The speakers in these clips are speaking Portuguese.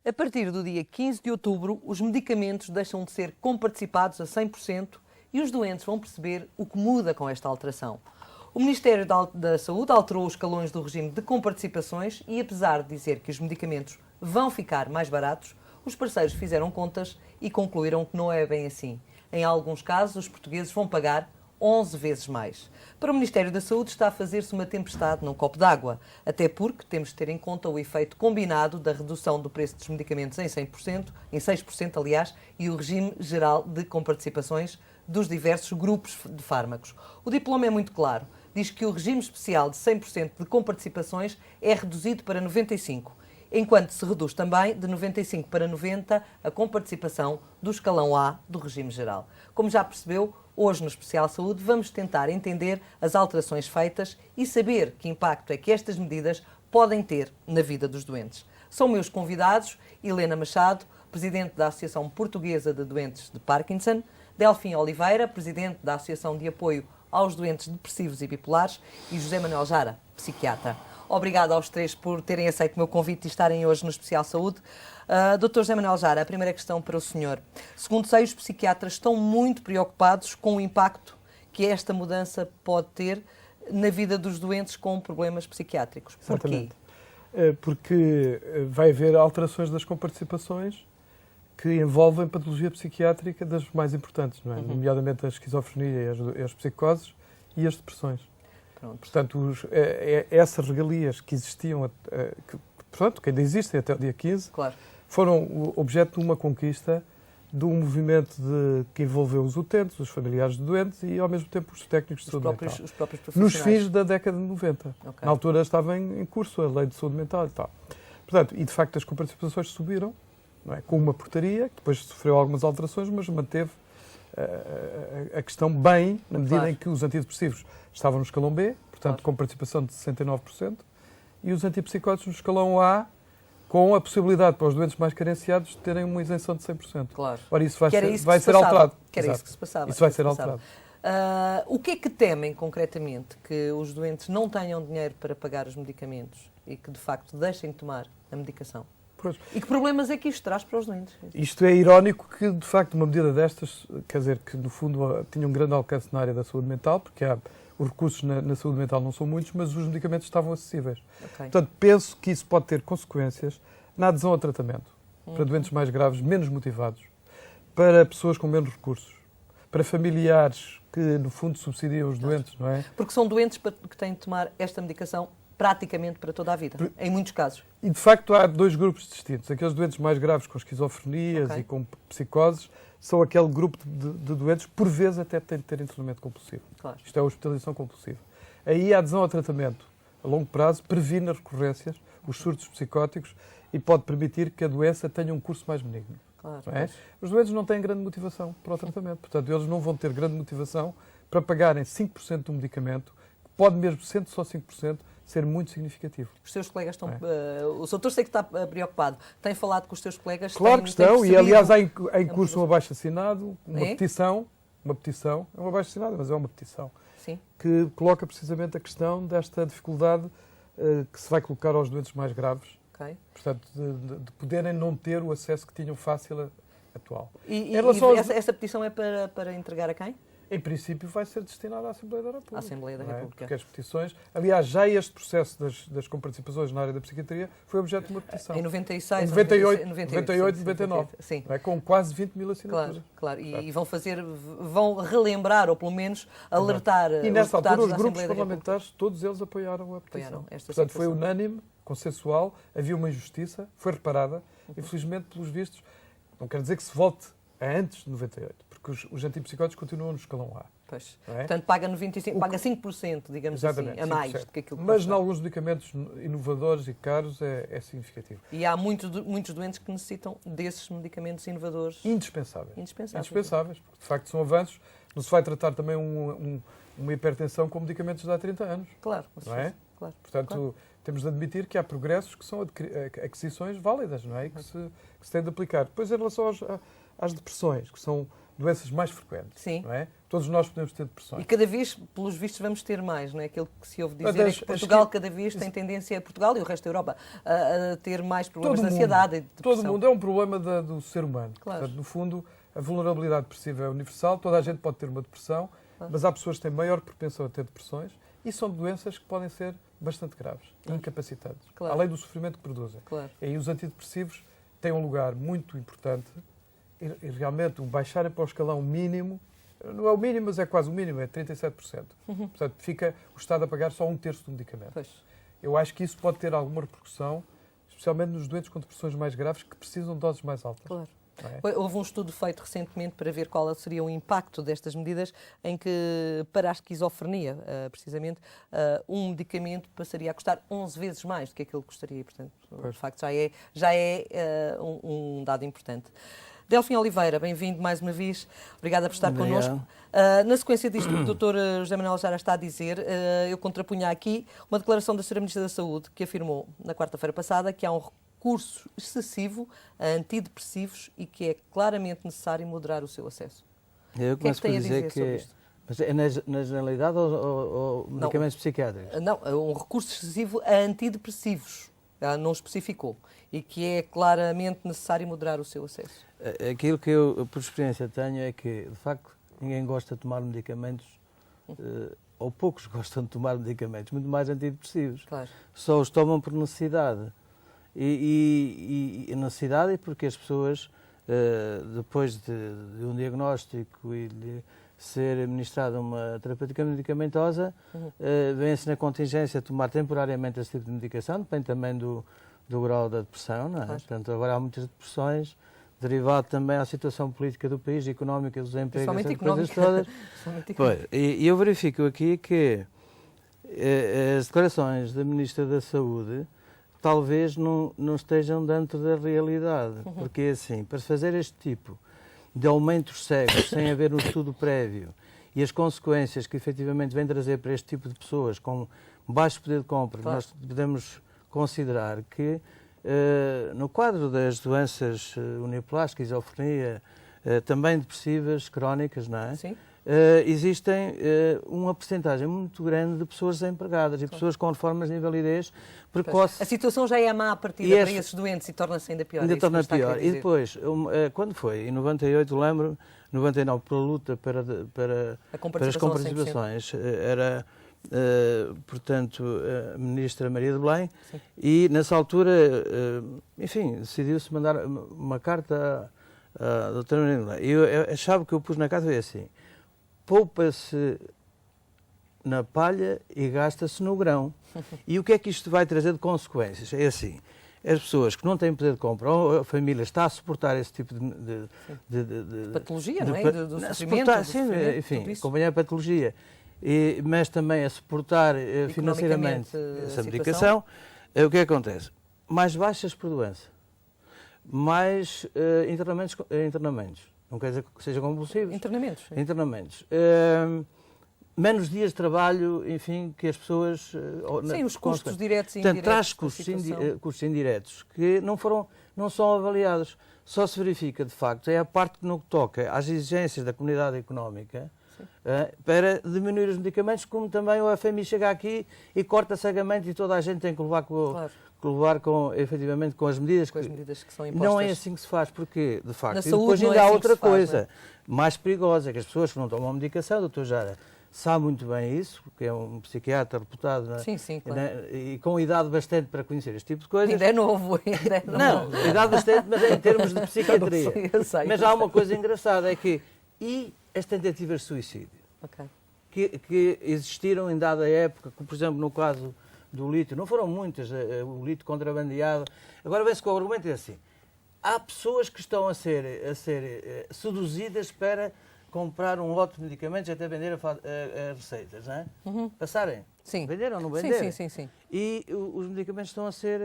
A partir do dia 15 de outubro, os medicamentos deixam de ser comparticipados a 100% e os doentes vão perceber o que muda com esta alteração. O Ministério da Saúde alterou os escalões do regime de comparticipações e, apesar de dizer que os medicamentos vão ficar mais baratos, os parceiros fizeram contas e concluíram que não é bem assim. Em alguns casos, os portugueses vão pagar 11 vezes mais. Para o Ministério da Saúde está a fazer-se uma tempestade num copo d'água, até porque temos de ter em conta o efeito combinado da redução do preço dos medicamentos em 100%, em 6%, aliás, e o regime geral de comparticipações dos diversos grupos de fármacos. O diploma é muito claro. Diz que o regime especial de 100% de comparticipações é reduzido para 95%, enquanto se reduz também de 95 para 90 a comparticipação do escalão A do regime geral. Como já percebeu, hoje no Especial Saúde vamos tentar entender as alterações feitas e saber que impacto é que estas medidas podem ter na vida dos doentes. São meus convidados Helena Machado, Presidente da Associação Portuguesa de Doentes de Parkinson, Delfim Oliveira, Presidente da Associação de Apoio aos Doentes Depressivos e Bipolares, e José Manuel Jara, psiquiatra. Obrigada aos três por terem aceito o meu convite e estarem hoje no Especial Saúde. Dr. José Manuel Jara, a primeira questão para o senhor. Segundo sei, os psiquiatras estão muito preocupados com o impacto que esta mudança pode ter na vida dos doentes com problemas psiquiátricos. Porquê? Porque vai haver alterações das comparticipações que envolvem patologia psiquiátrica das mais importantes, não é? Nomeadamente a esquizofrenia e as psicoses e as depressões. Pronto. Portanto, essas regalias que existiam, que ainda existem até o dia 15, claro, foram objeto de uma conquista de um movimento que envolveu os utentes, os familiares de doentes e, ao mesmo tempo, os técnicos de saúde mental. Os próprios profissionais. Nos fins da década de 90. Okay. Na altura estava em curso a lei de saúde mental e tal. Portanto, e de facto as comparticipações subiram, não é? Com uma portaria, que depois sofreu algumas alterações, mas manteve a questão bem, na medida em que os antidepressivos estavam no escalão B, portanto com participação de 69%, e os antipsicóticos no escalão A, com a possibilidade para os doentes mais carenciados de terem uma isenção de 100%. Claro. Ora, isso vai ser alterado. Que era isso que se passava. Isso vai ser alterado. O que é que temem, concretamente? Que os doentes não tenham dinheiro para pagar os medicamentos e que, de facto, deixem de tomar a medicação? Pois. E que problemas é que isto traz para os doentes? Isto é irónico que, de facto, uma medida destas, quer dizer, que no fundo tinha um grande alcance na área da saúde mental, porque os recursos na saúde mental não são muitos, mas os medicamentos estavam acessíveis. Okay. Portanto, penso que isso pode ter consequências na adesão ao tratamento, para doentes mais graves, menos motivados, para pessoas com menos recursos, para familiares que, no fundo, subsidiam os doentes, não é? Porque são doentes que têm de tomar esta medicação praticamente para toda a vida, em muitos casos. E, de facto, há dois grupos distintos. Aqueles doentes mais graves com esquizofrenias e com psicoses são aquele grupo de doentes, por vezes, até têm de ter internamento compulsivo. Claro. Isto é a hospitalização compulsiva. Aí a adesão ao tratamento a longo prazo previne as recorrências, os surtos psicóticos e pode permitir que a doença tenha um curso mais benigno. Claro, não é? Os doentes não têm grande motivação para o tratamento. Portanto, eles não vão ter grande motivação para pagarem 5% do medicamento, que pode mesmo, sendo só 5%, ser muito significativo. Os seus colegas estão... o doutor sei que está preocupado. Tem falado com os seus colegas? Claro que estão. E, aliás, há em curso um abaixo-assinado, uma petição, é um abaixo-assinado, mas é uma petição, sim, que coloca precisamente a questão desta dificuldade que se vai colocar aos doentes mais graves. Okay. Portanto, de poderem não ter o acesso que tinham fácil atual. E essa petição é para entregar a quem? Em princípio vai ser destinada à Assembleia da República. Assembleia da República. Porque as petições... Aliás, já este processo das comparticipações na área da psiquiatria foi objeto de uma petição. Em 96? Em 98, 99. Sim. Com quase 20 mil assinaturas. Claro. E vão relembrar, ou pelo menos alertar e nessa altura os grupos Assembleia parlamentares, todos eles apoiaram a petição. Portanto, situação. Foi unânime, consensual, havia uma injustiça, foi reparada, e felizmente, pelos vistos, não quer dizer que se volte a antes de 98. Porque os antipsicóticos continuam no escalão A. Pois. Portanto, paga 5%, digamos assim, a mais do que aquilo que mas, em alguns medicamentos inovadores e caros, é significativo. E há muitos doentes que necessitam desses medicamentos inovadores. Indispensáveis. Porque, de facto, são avanços. Não se vai tratar também uma hipertensão com medicamentos de há 30 anos. Claro. Não é? Claro. Portanto, temos de admitir que há progressos que são aquisições válidas, não é? E que se têm de aplicar. Depois, em relação às depressões, que são doenças mais frequentes. Sim. Não é? Todos nós podemos ter depressões. E cada vez, pelos vistos, vamos ter mais, não é? Aquilo que se ouve dizer é que Portugal cada vez tem tendência, Portugal e o resto da Europa, a ter mais problemas de ansiedade e de depressão. Todo mundo é um problema do ser humano. Claro. Portanto, no fundo, a vulnerabilidade depressiva é universal, toda a gente pode ter uma depressão, mas há pessoas que têm maior propensão a ter depressões e são doenças que podem ser bastante graves, incapacitantes, além do sofrimento que produzem. Claro. E os antidepressivos têm um lugar muito importante e realmente o baixarem para o escalão mínimo, não é o mínimo, mas é quase o mínimo, é 37%. Portanto, fica o Estado a pagar só 1/3 do medicamento. Pois. Eu acho que isso pode ter alguma repercussão, especialmente nos doentes com depressões mais graves que precisam de doses mais altas. Claro. É? Houve um estudo feito recentemente para ver qual seria o impacto destas medidas em que, para a esquizofrenia, precisamente, um medicamento passaria a custar 11 vezes mais do que aquilo que custaria. Portanto, de facto, já é um dado importante. Delfim Oliveira, bem-vindo mais uma vez. Obrigada por estar connosco. Na sequência disto que o Dr. José Manuel já está a dizer, eu contrapunha aqui uma declaração da Sra. Ministra da Saúde que afirmou na quarta-feira passada que há um recurso excessivo a antidepressivos e que é claramente necessário moderar o seu acesso. Eu começo por dizer sobre isto? Mas é na generalidade ou medicamentos psiquiátricos? Não, é um recurso excessivo a antidepressivos. Ela não especificou. E que é claramente necessário moderar o seu acesso. Aquilo que eu, por experiência, tenho é que, de facto, ninguém gosta de tomar medicamentos, ou poucos gostam de tomar medicamentos, muito mais antidepressivos. Claro. Só os tomam por necessidade. E necessidade é porque as pessoas, depois de um diagnóstico e de ser administrada uma terapêutica medicamentosa, vêm-se na contingência a tomar temporariamente esse tipo de medicação, depende também do grau da depressão, não é? Claro. Portanto, agora há muitas depressões, derivado também à situação política do país, económica, dos empregos, essas coisas todas. Pois, e eu verifico aqui que as declarações da Ministra da Saúde talvez não estejam dentro da realidade, porque assim, para se fazer este tipo de aumentos cegos, sem haver um estudo prévio, e as consequências que efetivamente vem trazer para este tipo de pessoas com baixo poder de compra, claro. Nós podemos considerar que no quadro das doenças uniplásticas, esquizofrenia, também depressivas, crónicas, não é? Sim. Existem uma percentagem muito grande de pessoas desempregadas e pessoas com formas de invalidez precoce. A situação já é má a partida para esses doentes e torna-se ainda pior. Ainda torna pior. E depois, quando foi? Em 98, lembro, 99, pela luta para as comparticipações, era, portanto, a Ministra Maria de Belém. Sim. E, nessa altura, enfim, decidiu-se mandar uma carta à doutora Maria de Belém. E a chave que eu pus na carta foi assim: poupa-se na palha e gasta-se no grão. E o que é que isto vai trazer de consequências? É assim, as pessoas que não têm poder de compra, ou a família está a suportar esse tipo de patologia, não é? Do sofrimento, enfim, acompanhar a patologia, mas também a suportar financeiramente essa medicação, o que acontece? Mais baixas por doença, mais internamentos. Não quer dizer que sejam compulsivos. Internamentos. Menos dias de trabalho, enfim, que as pessoas... Sim, os custos diretos e indiretos. Portanto, traz custos indiretos que não são avaliados. Só se verifica, de facto, é a parte que no que toca às exigências da comunidade económica para diminuir os medicamentos, como também o FMI chega aqui e corta cegamente e toda a gente tem que levar efetivamente com as medidas que são impostas. Não é assim que se faz, porque, de facto, e depois ainda há outra coisa mais perigosa, que as pessoas que não tomam medicação, o Dr. Jara sabe muito bem isso, porque é um psiquiatra reputado claro. E com idade bastante para conhecer este tipo de coisas. Ainda é novo. Não, idade bastante, mas é em termos de psiquiatria. Eu sei. Mas há uma coisa engraçada, é que as tentativas de suicídio, que existiram em dada época, como por exemplo no caso do lítio, não foram muitas, o lítio contrabandeado. Agora vem-se com o argumento assim: há pessoas que estão a ser seduzidas para comprar um lote de medicamentos e até vender a receitas, não é? Passarem. Sim. Venderam ou não venderam? Sim. E os medicamentos estão a ser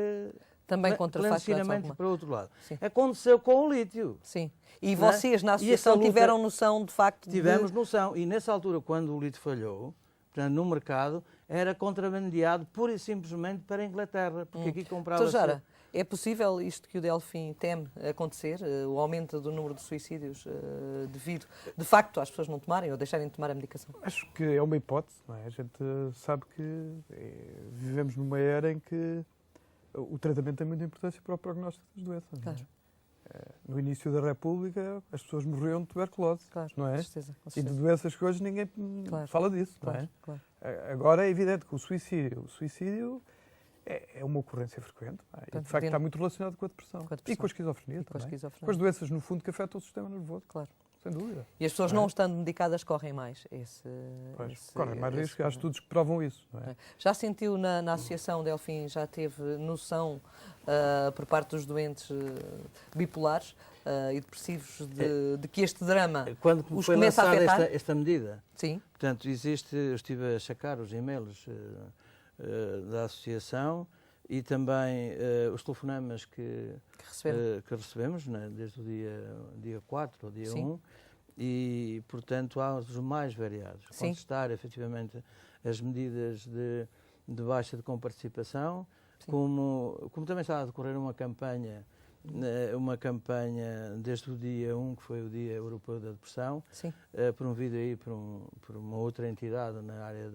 também contrafaturados para o outro lado. Sim. Aconteceu com o lítio. Sim. E vocês, na associação, tiveram noção, de facto... Tivemos noção. E nessa altura, quando o lítio falhou, portanto, no mercado, era contrabandeado pura e simplesmente para a Inglaterra, porque aqui comprava-se... Jara, é possível isto que o Delfim teme acontecer, o aumento do número de suicídios devido, de facto, às pessoas não tomarem ou deixarem de tomar a medicação? Acho que é uma hipótese, não é? A gente sabe que vivemos numa era em que o tratamento tem muita importância para o prognóstico das doenças. Claro. Não é? No início da República, as pessoas morriam de tuberculose, claro, não é? Com certeza. E de doenças que hoje ninguém fala disso, não é? Claro. Agora é evidente que o suicídio é uma ocorrência frequente, e de facto está muito relacionado com a depressão. E com a esquizofrenia também. Com as doenças, no fundo, que afetam o sistema nervoso. Claro. Sem dúvida. E as pessoas não estando medicadas correm mais correm mais risco. Há estudos que provam isso. Não é? Já sentiu na Associação Delfim, já teve noção por parte dos doentes bipolares e depressivos de que este drama quando os foi começa a lançada afetar? esta medida? Sim. Portanto, eu estive a checar os e-mails da Associação e também os telefonemas que recebemos, né, desde o dia 4 ao dia Sim. 1, e, portanto, há os mais variados. Sim. Contestar, efetivamente, as medidas de baixa de comparticipação, como também está a decorrer uma campanha desde o dia 1, que foi o Dia Europeu da Depressão, promovido aí por uma outra entidade na área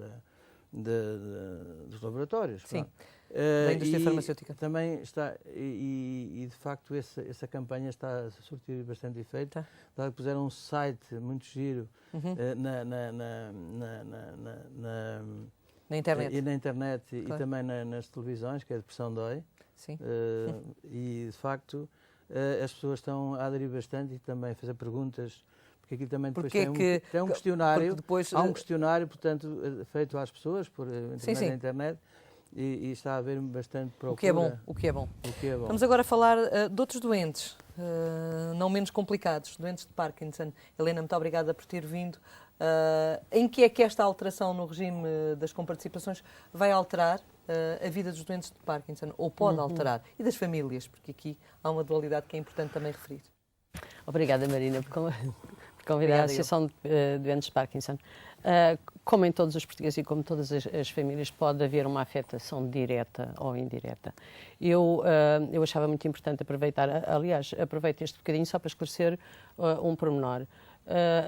dos laboratórios. Sim, da indústria farmacêutica. Também está, de facto, essa campanha está a surtir bastante efeito. Dado que puseram um site muito giro na internet. E na internet e também nas televisões, que é a Depressão Dói. Sim. E, de facto, as pessoas estão a aderir bastante e também a fazer perguntas. Porque aqui também depois tem um questionário, há um questionário, portanto, feito às pessoas por intermédio da internet e está a haver bastante procura. O que é bom. Vamos agora falar de outros doentes, não menos complicados, doentes de Parkinson. Helena, muito obrigada por ter vindo. Em que é que esta alteração no regime das comparticipações vai alterar a vida dos doentes de Parkinson, ou pode alterar, e das famílias, porque aqui há uma dualidade que é importante também referir. Obrigada, Marina, por convidar a Associação de Doentes de Parkinson. Como em todos os portugueses e como todas as famílias, pode haver uma afetação direta ou indireta. Eu achava muito importante aproveitar, aliás, aproveito este bocadinho só para esclarecer um pormenor.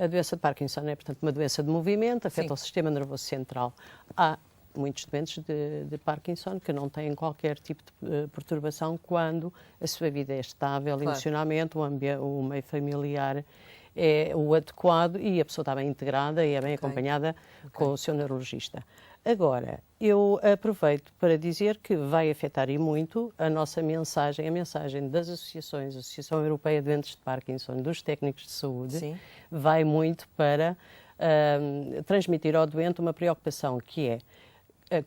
A doença de Parkinson é, portanto, uma doença de movimento, afeta o sistema nervoso central. Há muitos doentes de Parkinson que não têm qualquer tipo de perturbação quando a sua vida é estável emocionalmente, o meio familiar é o adequado e a pessoa está bem integrada e é bem acompanhada com o seu neurologista. Agora, eu aproveito para dizer que vai afetar e muito a nossa mensagem, a mensagem das associações, a Associação Europeia de Doentes de Parkinson, dos técnicos de saúde, vai muito para transmitir ao doente uma preocupação que é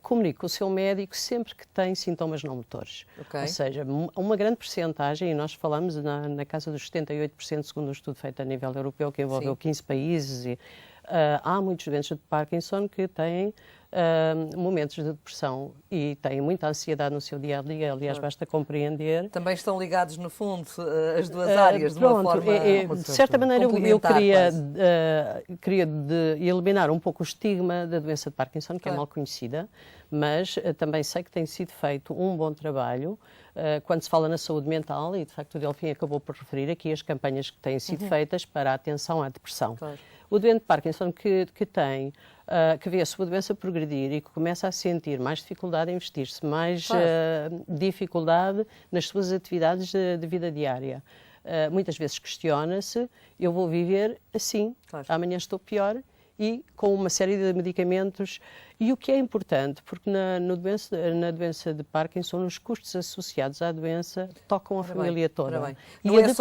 comunique com o seu médico sempre que tem sintomas não motores. Ou seja, uma grande percentagem, e nós falamos na casa dos 78%, segundo um estudo feito a nível europeu, que envolveu 15 países, e há muitos doentes de Parkinson que têm momentos de depressão e têm muita ansiedade no seu dia-a-dia, aliás, basta compreender. Também estão ligados, no fundo, as duas áreas, de uma forma... de certa maneira, eu queria eliminar um pouco o estigma da doença de Parkinson, que é mal conhecida, mas também sei que tem sido feito um bom trabalho quando se fala na saúde mental, e de facto o Delfim acabou por referir aqui as campanhas que têm sido feitas para a atenção à depressão. O doente de Parkinson que vê a sua doença progredir e que começa a sentir mais dificuldade em vestir-se, mais dificuldade nas suas atividades de vida diária. Muitas vezes questiona-se, eu vou viver assim, amanhã estou pior, e com uma série de medicamentos. E o que é importante, porque na doença de Parkinson, os custos associados à doença tocam a família toda. E não é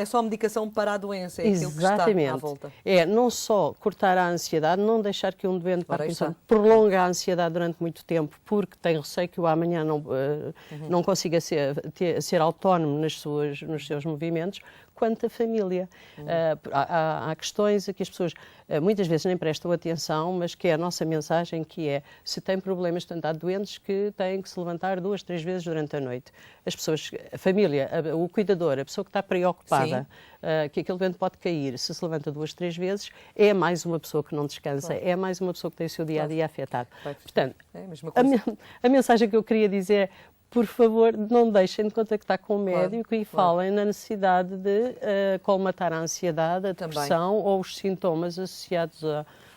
só a medicação para a doença, é aquilo que está à volta. É não só cortar a ansiedade, não deixar que um doente de Parkinson prolongue a ansiedade durante muito tempo, porque tem receio que o amanhã não consiga ser autónomo nos seus movimentos, quanto a família. Há questões a que as pessoas muitas vezes nem prestam atenção, mas que é a nossa mensagem mensagem que é, se tem problemas, portanto, há doentes que têm que se levantar 2, 3 vezes durante a noite. As pessoas, a família, o cuidador, a pessoa que está preocupada, que aquele doente pode cair, se levanta 2, 3 vezes, é mais uma pessoa que não descansa, é mais uma pessoa que tem o seu dia-a-dia afetado. Portanto, a mensagem que eu queria dizer é, por favor, não deixem de contactar com o médico e falem na necessidade de colmatar a ansiedade, a depressão ou os sintomas associados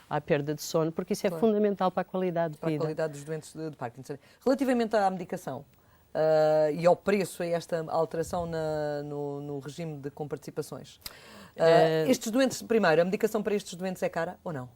à perda de sono, porque isso é fundamental para a qualidade de vida. Para a qualidade dos doentes de Parkinson. Relativamente à medicação e ao preço, a esta alteração no regime de comparticipações, estes doentes, primeiro, a medicação para estes doentes é cara ou não?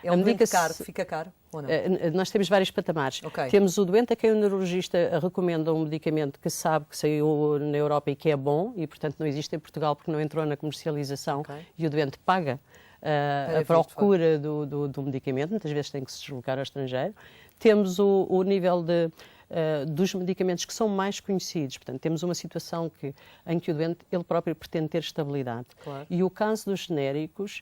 É um doente caro, fica caro ou não? Nós temos vários patamares. Temos o doente a quem o neurologista recomenda um medicamento que sabe que saiu na Europa e que é bom e, portanto, não existe em Portugal porque não entrou na comercialização e o doente paga a procura do medicamento, muitas vezes tem que se deslocar ao estrangeiro. Temos o nível dos medicamentos que são mais conhecidos. Portanto, temos uma situação em que o doente ele próprio pretende ter estabilidade. E o caso dos genéricos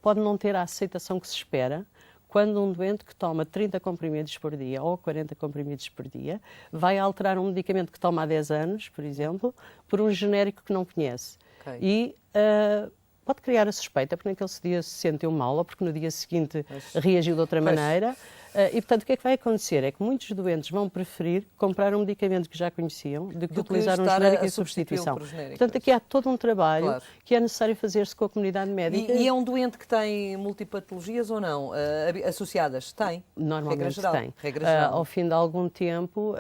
pode não ter a aceitação que se espera quando um doente que toma 30 comprimidos por dia ou 40 comprimidos por dia vai alterar um medicamento que toma há 10 anos, por exemplo, por um genérico que não conhece. E pode criar a suspeita, porque naquele dia se sentiu mal ou porque no dia seguinte reagiu de outra maneira. E, portanto, o que é que vai acontecer? É que muitos doentes vão preferir comprar um medicamento que já conheciam do que utilizar um genérico em substituição. Portanto, aqui há todo um trabalho que é necessário fazer-se com a comunidade médica. E é um doente que tem multipatologias ou não? Associadas? Tem? Normalmente tem. Regra geral. Ao fim de algum tempo,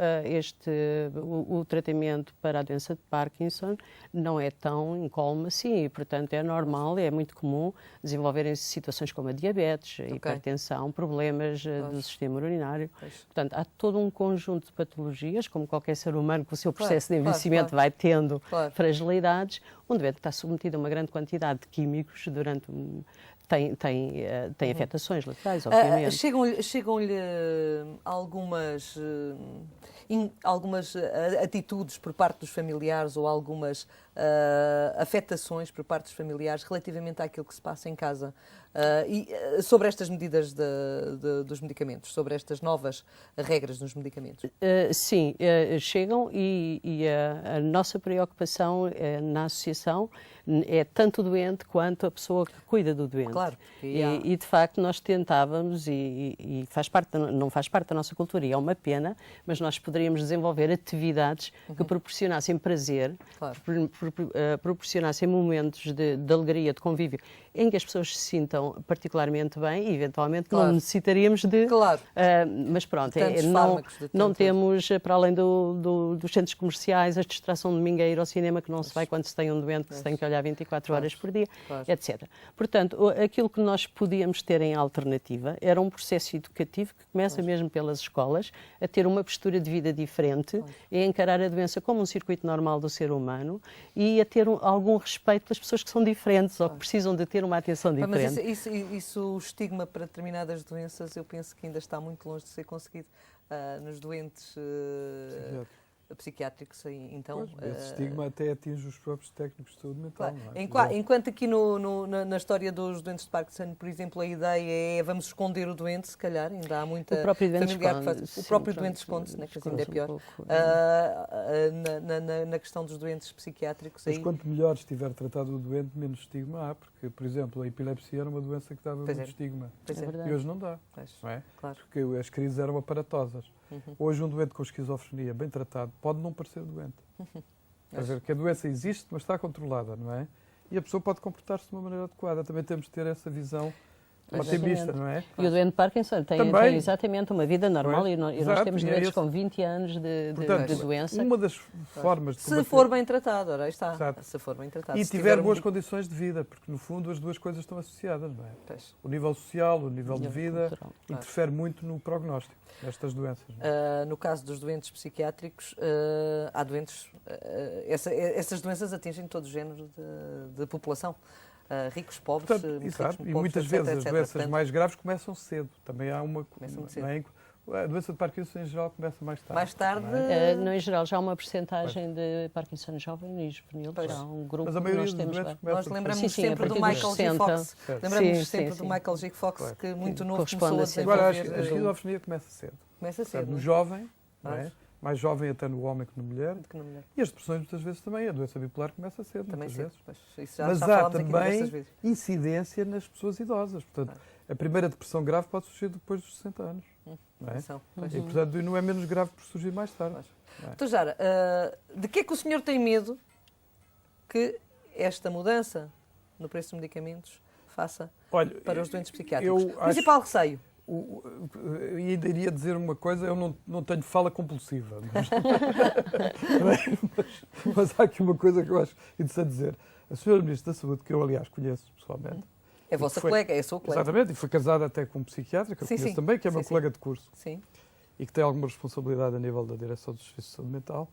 o tratamento para a doença de Parkinson não é tão incólume assim. E, portanto, é normal, é muito comum desenvolverem-se situações como a diabetes, a hipertensão, problemas do sistema urinário. Portanto, há todo um conjunto de patologias, como qualquer ser humano que o seu processo de envelhecimento vai tendo fragilidades, um doente que está submetido a uma grande quantidade de químicos durante tem afetações laterais, obviamente. Chegam-lhe algumas atitudes por parte dos familiares ou algumas afetações por parte dos familiares relativamente àquilo que se passa em casa e sobre estas medidas dos medicamentos, sobre estas novas regras dos medicamentos? Sim, chegam e a nossa preocupação na associação é tanto o doente quanto a pessoa que cuida do doente. Claro. E de facto nós tentávamos, e não faz parte da nossa cultura, e é uma pena, mas nós poderíamos desenvolver atividades que proporcionassem prazer, proporcionassem momentos de alegria, de convívio, em que as pessoas se sintam particularmente bem e eventualmente não necessitaríamos de... Mas pronto, não temos, para além dos centros comerciais, a distração de domingo a ir ao cinema que não se vai quando se tem um doente que se tem que olhar 24 horas por dia, etc. Portanto, aquilo que nós podíamos ter em alternativa era um processo educativo que começa mesmo pelas escolas, a ter uma postura de vida diferente, a encarar a doença como um circuito normal do ser humano e a ter algum respeito pelas pessoas que são diferentes ou que precisam de ter uma atenção diferente. Mas o estigma para determinadas doenças, eu penso que ainda está muito longe de ser conseguido nos doentes psiquiátricos. Então, esse estigma até atinge os próprios técnicos de saúde mental. Enquanto aqui na história dos doentes de Parkinson, por exemplo, a ideia é vamos esconder o doente, se calhar, ainda há muita familiar que faz. O próprio doente esconde-se, que ainda é pior. Na questão dos doentes psiquiátricos. Mas quanto melhor estiver tratado o doente, menos estigma há, porque, por exemplo, a epilepsia era uma doença que dava muito estigma. E hoje não dá. Não é? Porque as crises eram aparatosas. Hoje um doente com esquizofrenia bem tratado pode não parecer doente. Quer dizer, que a doença existe, mas está controlada, não é? E a pessoa pode comportar-se de uma maneira adequada. Também temos de ter essa visão otimista, não é? E o doente de Parkinson tem exatamente uma vida normal e nós temos doentes com 20 anos de doença. Uma das formas de se for bem tratado, ora aí está. Se for bem tratado. E tiver boas condições de vida, porque no fundo as duas coisas estão associadas, não é? O nível social, o nível de vida, interfere muito no prognóstico destas doenças. No caso dos doentes psiquiátricos, há doentes... essas doenças atingem todo o género de população. Ricos, pobres, e muitas vezes as doenças mais graves começam cedo. Também há A doença de Parkinson, em geral, começa mais tarde. Mais tarde? Em geral, já há uma percentagem de Parkinson jovem e juvenil. Já há um grupo mas a maioria que nós temos lá. Nós lembramos sempre do Michael J. Fox. Lembramos sempre do Michael J. Fox, que muito novo começou a desenvolver. Agora, a esquizofrenia começa cedo. Começa cedo. No jovem, não é? Mais jovem até no homem que na mulher. E as depressões, muitas vezes, também. A doença bipolar começa cedo, também muitas cedo. vezes. Isso já mas há também incidência nas pessoas idosas. Portanto, a primeira depressão grave pode surgir depois dos 60 anos. Não é? E, portanto, não é menos grave por surgir mais tarde. Então, Jara, de que é que o senhor tem medo que esta mudança no preço dos medicamentos faça para os doentes psiquiátricos? O principal receio? Eu ainda iria dizer uma coisa, eu não tenho fala compulsiva, mas há aqui uma coisa que eu acho interessante dizer. A senhora Ministra da Saúde, que eu, aliás, conheço pessoalmente, é vossa colega, é a sua colega. Exatamente, e foi casada até com um psiquiatra, que eu conheço também, que é meu colega de curso. Sim. E que tem alguma responsabilidade a nível da direção do Serviço de Saúde Mental.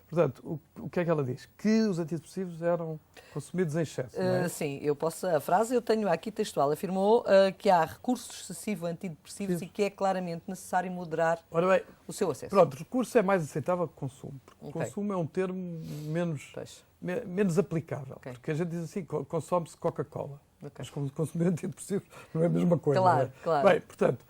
Portanto, o que é que ela diz? Que os antidepressivos eram consumidos em excesso, não é? Sim, a frase eu tenho aqui textual. Afirmou que há recurso excessivo a antidepressivos e que é claramente necessário moderar o seu acesso. Pronto, recurso é mais aceitável que consumo, porque consumo é um termo menos aplicável. Porque a gente diz assim, consome-se Coca-Cola. Mas consumir antidepressivos não é a mesma coisa. Claro, não é? Claro. Bem, portanto,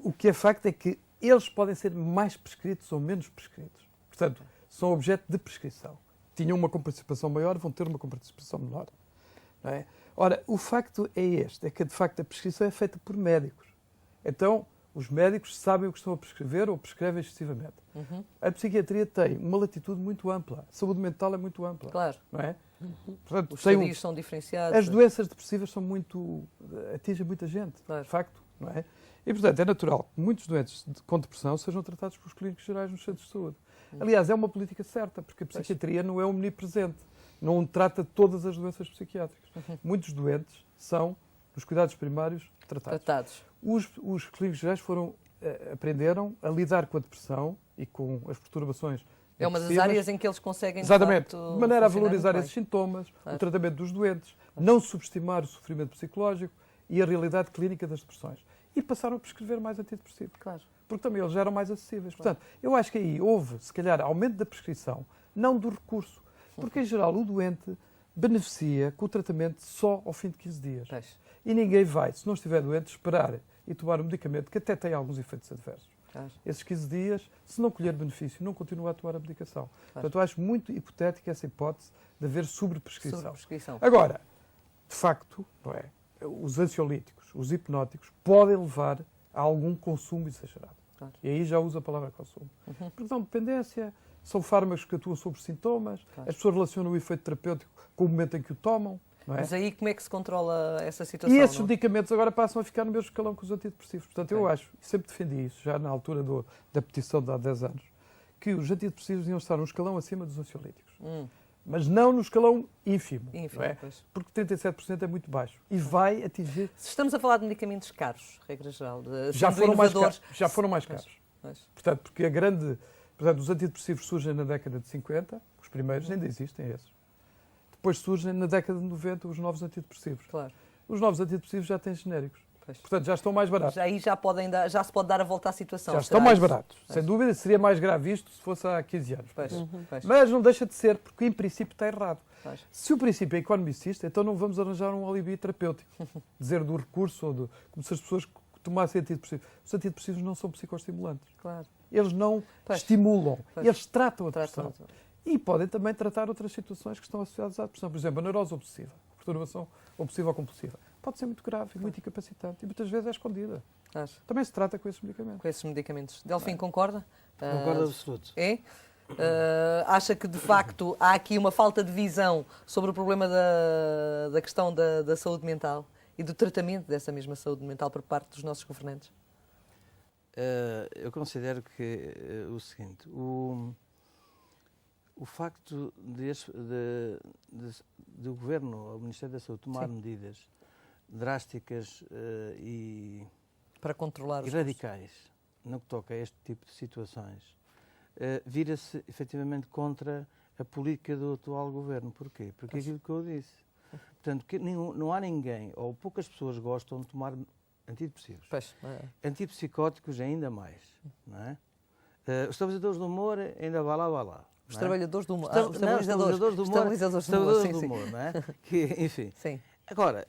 o que é facto é que eles podem ser mais prescritos ou menos prescritos. Portanto, são objeto de prescrição. Tinham uma comparticipação maior, vão ter uma comparticipação menor. Não é? Ora, o facto é este, é que de facto a prescrição é feita por médicos. Então, os médicos sabem o que estão a prescrever ou prescrevem excessivamente. A psiquiatria tem uma latitude muito ampla. A saúde mental é muito ampla. Claro. Não é? Portanto, os estadios são diferenciados. As doenças depressivas atingem muita gente, de facto. Não é? E, portanto, é natural que muitos doentes com depressão sejam tratados pelos clínicos gerais nos centros de saúde. Aliás, é uma política certa, porque a psiquiatria não é omnipresente. Não trata todas as doenças psiquiátricas. Muitos doentes são, nos cuidados primários, tratados. Os clínicos gerais aprenderam a lidar com a depressão e com as perturbações. É uma das áreas em que eles conseguem, exatamente, de maneira a valorizar esses sintomas, o tratamento dos doentes, não subestimar o sofrimento psicológico e a realidade clínica das depressões. E passaram a prescrever mais antidepressivos. Claro. Porque também eles já eram mais acessíveis. Portanto, eu acho que aí houve, se calhar, aumento da prescrição, não do recurso. Porque, em geral, o doente beneficia com o tratamento só ao fim de 15 dias. E ninguém vai, se não estiver doente, esperar e tomar um medicamento que até tem alguns efeitos adversos. Esses 15 dias, se não colher benefício, não continua a tomar a medicação. Portanto, eu acho muito hipotética essa hipótese de haver sobreprescrição. Agora, de facto, não é? Os ansiolíticos, os hipnóticos, podem levar a algum consumo exagerado. E aí já uso a palavra consumo. Porque dão dependência, são fármacos que atuam sobre sintomas, as pessoas relacionam o efeito terapêutico com o momento em que o tomam. Não é? Mas aí como é que se controla essa situação? E esses medicamentos agora passam a ficar no mesmo escalão que os antidepressivos. Portanto, eu acho, sempre defendi isso, já na altura da petição de há 10 anos, que os antidepressivos iam estar um escalão acima dos ansiolíticos. Mas não no escalão ínfimo, não é? Porque 37% é muito baixo e vai atingir... Se estamos a falar de medicamentos caros, regra geral, já foram mais caros. Portanto, porque os antidepressivos surgem na década de 50, os primeiros ainda existem esses. Depois surgem na década de 90 os novos antidepressivos. Os novos antidepressivos já têm genéricos. Portanto, já estão mais baratos. Aí já se pode dar a volta à situação. Já estão mais baratos. Sem dúvida, seria mais grave isto se fosse há 15 anos. Mas não deixa de ser, porque em princípio está errado. Se o princípio é economicista, então não vamos arranjar um alibi terapêutico. Dizer do recurso, como se as pessoas tomassem antidepressivos. Os antidepressivos não são psicoestimulantes. Eles não estimulam, eles tratam a depressão. E podem também tratar outras situações que estão associadas à depressão. Por exemplo, a neurose obsessiva, a perturbação obsessiva ou compulsiva. Pode ser muito grave e muito incapacitante e muitas vezes é escondida. Também se trata com esses medicamentos. Delfim, concorda? Concordo absoluto. É? Acha que, de facto, há aqui uma falta de visão sobre o problema da questão da saúde mental e do tratamento dessa mesma saúde mental por parte dos nossos governantes? Eu considero que o seguinte, o facto do Governo, o Ministério da Saúde, tomar medidas drásticas e para controlar e radicais no que toca a este tipo de situações, vira-se efetivamente contra a política do atual Governo. Porquê? Porque é aquilo que eu disse. Portanto, não há ninguém, ou poucas pessoas gostam de tomar antidepressivos. Pois, Antipsicóticos ainda mais, não é? Os estabilizadores do humor ainda vai lá. Os trabalhadores do humor. Estabilizadores do humor. Estabilizadores do humor, não é? Que, enfim. Sim. Agora,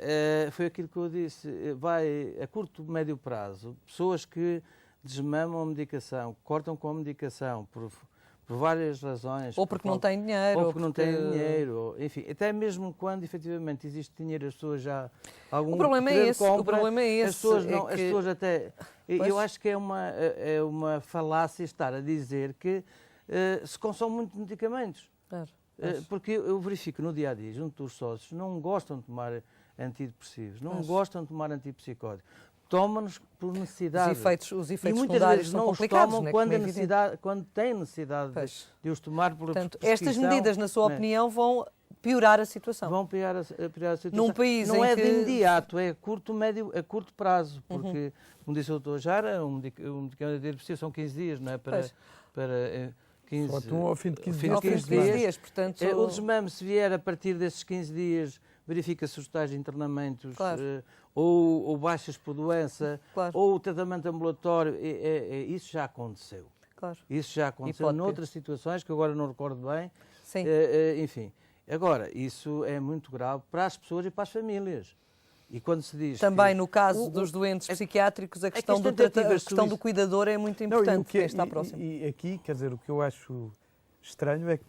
foi aquilo que eu disse, vai a curto, médio prazo, pessoas que desmamam a medicação, cortam com a medicação por várias razões. Ou porque não têm dinheiro. Ou porque não têm dinheiro. Enfim, até mesmo quando efetivamente existe dinheiro, as pessoas já... O problema é esse. O problema é esse. As pessoas até... Eu acho que é uma falácia estar a dizer que se consome muito medicamentos. Claro. Porque eu verifico no dia-a-dia, junto dos sócios, não gostam de tomar antidepressivos, não gostam de tomar antipsicóticos. Tomam-nos por necessidade. Os efeitos e muitas vezes não os tomam quando têm necessidade de os tomar por Portanto, estas medidas, na sua opinião, vão piorar a situação. Vão piorar a situação. Num país não é que... de imediato, é a curto prazo, porque, como disse o Dr. Jara, um medicamento de antidepressivo são 15 dias, não é? Para 15, ao fim de 15 dias. Portanto, o desmame, se vier a partir desses 15 dias, verifica-se os tais internamentos, ou baixas por doença, ou o tratamento ambulatório, isso já aconteceu. Claro. Isso já aconteceu noutras situações, que agora não recordo bem. Sim. Enfim, agora, isso é muito grave para as pessoas e para as famílias. E quando se diz também no caso dos doentes psiquiátricos, a questão do cuidador é muito importante, quem está próximo. E aqui, quer dizer, o que eu acho estranho é que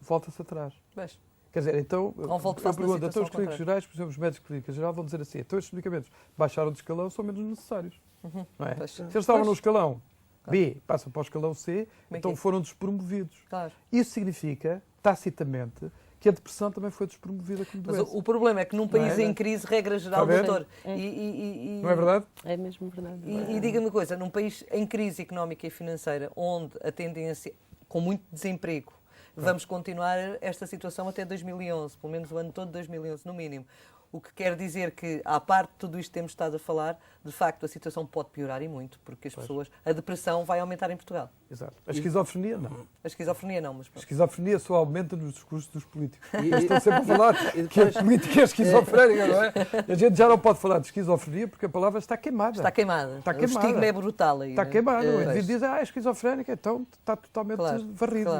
volta-se atrás. Mas, quer dizer, então, eu pergunto, então os clínicos gerais, por exemplo, os médicos de clínica geral vão dizer assim, então estes medicamentos baixaram de escalão, são menos necessários. Não é? Se eles estavam no escalão B, passam para o escalão C, então foram despromovidos. Claro. Isso significa, tacitamente, que a depressão também foi despromovida como doença. Mas o problema é que num país em crise, regra geral, doutor... Não é verdade? É mesmo verdade. E diga-me uma coisa, num país em crise económica e financeira, onde a tendência, com muito desemprego, vamos continuar esta situação até 2011, pelo menos o ano todo de 2011, no mínimo. O que quer dizer que, à parte de tudo isto que temos estado a falar, de facto a situação pode piorar e muito, porque as pessoas... A depressão vai aumentar em Portugal. Exato. A esquizofrenia não. A esquizofrenia não, mas... A esquizofrenia só aumenta nos discursos dos políticos. Estão sempre a falar que a política é esquizofrénica, não é? A gente já não pode falar de esquizofrenia porque a palavra está queimada. Está queimada. O estigma é brutal aí. Está queimado. O indivíduo diz, é esquizofrénica, então está totalmente varrido.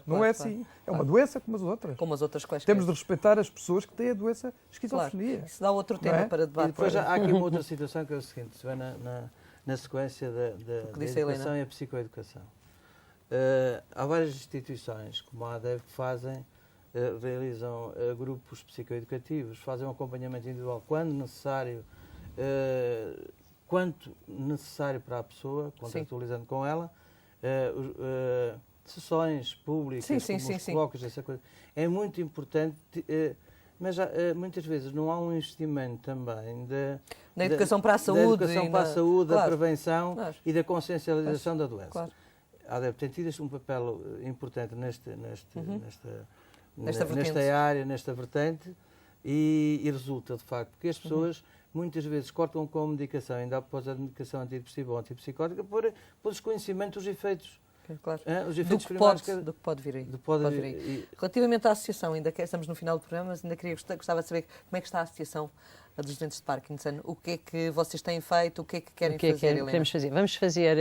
Não é assim. É uma doença como as outras. Como as outras quaisquer. Temos de respeitar as pessoas que têm a doença esquizofrenia. Isso dá outro tema para debate. E depois há aqui uma outra situação que é o seguinte, se vê na sequência da educação e a psicoeducação. Há várias instituições, como a ADEV, que realizam grupos psicoeducativos, fazem um acompanhamento individual quando necessário, quanto necessário para a pessoa, contratualizando com ela, sessões públicas, como os colóquios, essa coisa. É muito importante, mas muitas vezes não há um investimento também na educação para a saúde, da prevenção e da consciencialização da doença. Claro. A ADEV tem tido um papel importante nesta área, nesta vertente, e resulta, de facto, porque as pessoas muitas vezes cortam com a medicação, ainda após a medicação antidepressiva ou antipsicótica, por desconhecimento dos efeitos. Claro. Os efeitos primários do que pode vir aí. Relativamente à associação, ainda que estamos no final do programa, mas ainda gostava de saber como é que está a associação dos doentes de Parkinson. O que é que vocês têm feito? O que é que querem fazer, Helena? Queremos fazer? Vamos fazer,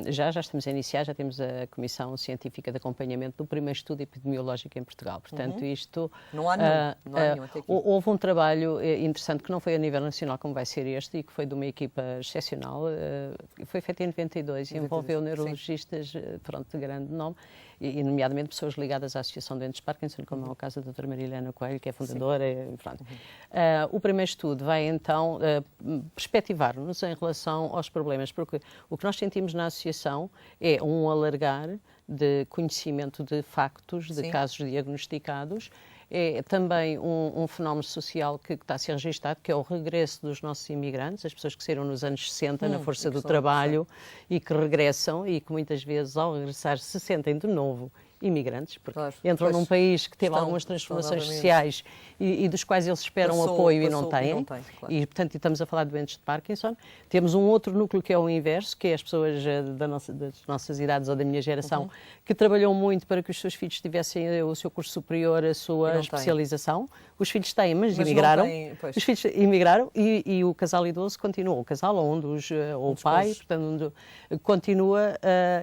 já estamos a iniciar, já temos a Comissão Científica de Acompanhamento do primeiro estudo epidemiológico em Portugal. Portanto, isto... Não há nenhum até aqui. Houve um trabalho interessante que não foi a nível nacional como vai ser este e que foi de uma equipa excepcional. Foi feito em 92 e envolveu neurologistas de grande nome e nomeadamente pessoas ligadas à Associação de Doentes de Parkinson, como é o caso da doutora Maria Helena Coelho, que é fundadora. O primeiro estudo vai então perspectivar-nos em relação aos problemas, porque o que nós sentimos na associação é um alargar de conhecimento de factos, de casos diagnosticados. É também um fenómeno social que está a ser registado, que é o regresso dos nossos imigrantes, as pessoas que saíram nos anos 60 na força do trabalho e que regressam e que muitas vezes ao regressar se sentem de novo imigrantes, porque entram num país que teve algumas transformações sociais e dos quais eles esperam apoio e não têm. E, portanto, estamos a falar de doentes de Parkinson. Temos um outro núcleo que é o inverso, que é as pessoas das nossas idades ou da minha geração, que trabalham muito para que os seus filhos tivessem o seu curso superior, a sua especialização. Os filhos têm, mas emigraram. Os filhos emigraram e o casal idoso continua. O casal ou ou o pai, portanto, continua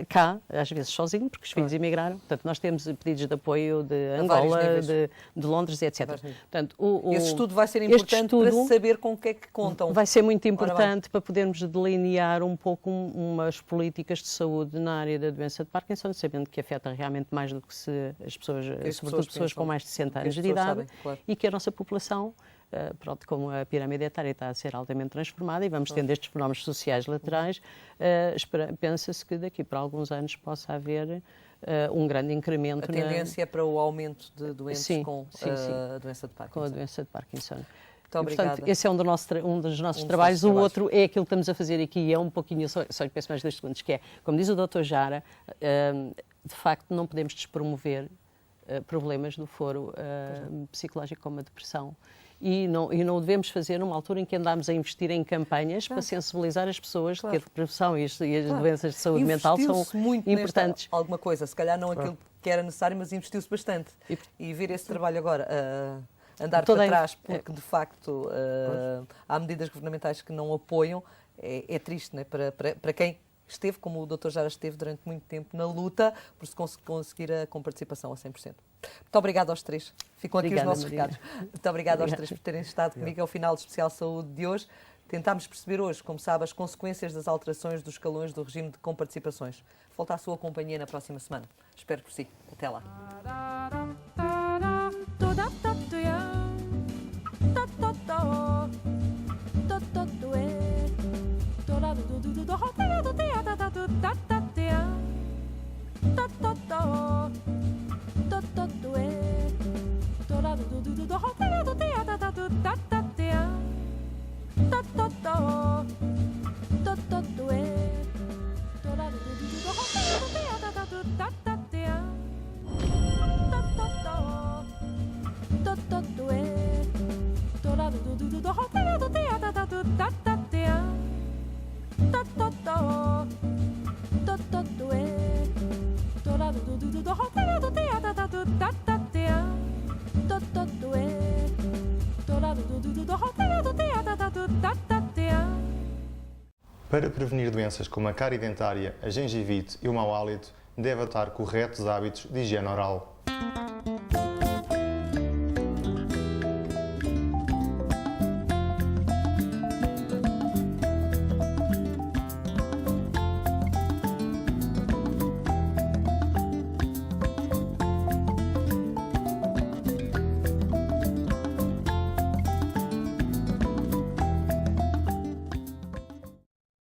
cá, às vezes sozinho, porque os filhos emigraram. Portanto, nós temos pedidos de apoio de Angola, de Londres, etc. Portanto, esse estudo vai ser importante para saber com o que é que contam. Vai ser muito importante para podermos delinear um pouco umas políticas de saúde na área da doença de Parkinson, sabendo que afeta realmente mais do que as pessoas, sobretudo pessoas com mais de 60 anos de idade, e que a nossa população, pronto, como a pirâmide etária está a ser altamente transformada e vamos tendo estes fenómenos sociais laterais, pensa-se que daqui para alguns anos possa haver um grande incremento. A tendência é para o aumento de doentes com a doença de Parkinson. Com a doença de Parkinson. Muito obrigada. Portanto, esse é um dos nossos trabalhos. O outro é aquilo que estamos a fazer aqui, é um pouquinho, só lhe peço mais 2 segundos, que é, como diz o Dr. Jara, de facto não podemos despromover problemas do foro psicológico como a depressão. E não o devemos fazer numa altura em que andamos a investir em campanhas para sensibilizar as pessoas de que a depressão e as doenças de saúde mental são muito importantes. Alguma coisa, se calhar não aquilo que era necessário, mas investiu-se bastante. E ver esse trabalho agora andar para trás, porque de facto há medidas governamentais que não apoiam, é triste, não é? Para quem esteve, como o Dr. Jara esteve durante muito tempo na luta, por se conseguir a comparticipação a 100%. Muito obrigada aos 3. Ficam aqui os nossos recados. Muito obrigada aos 3 por terem estado comigo ao final do Especial Saúde de hoje. Tentámos perceber hoje, como sabe, as consequências das alterações dos escalões do regime de comparticipações. Volto à sua companhia na próxima semana. Espero por si. Até lá. Para prevenir doenças como a cárie dentária, a gengivite e o mau hálito, deve adotar corretos hábitos de higiene oral.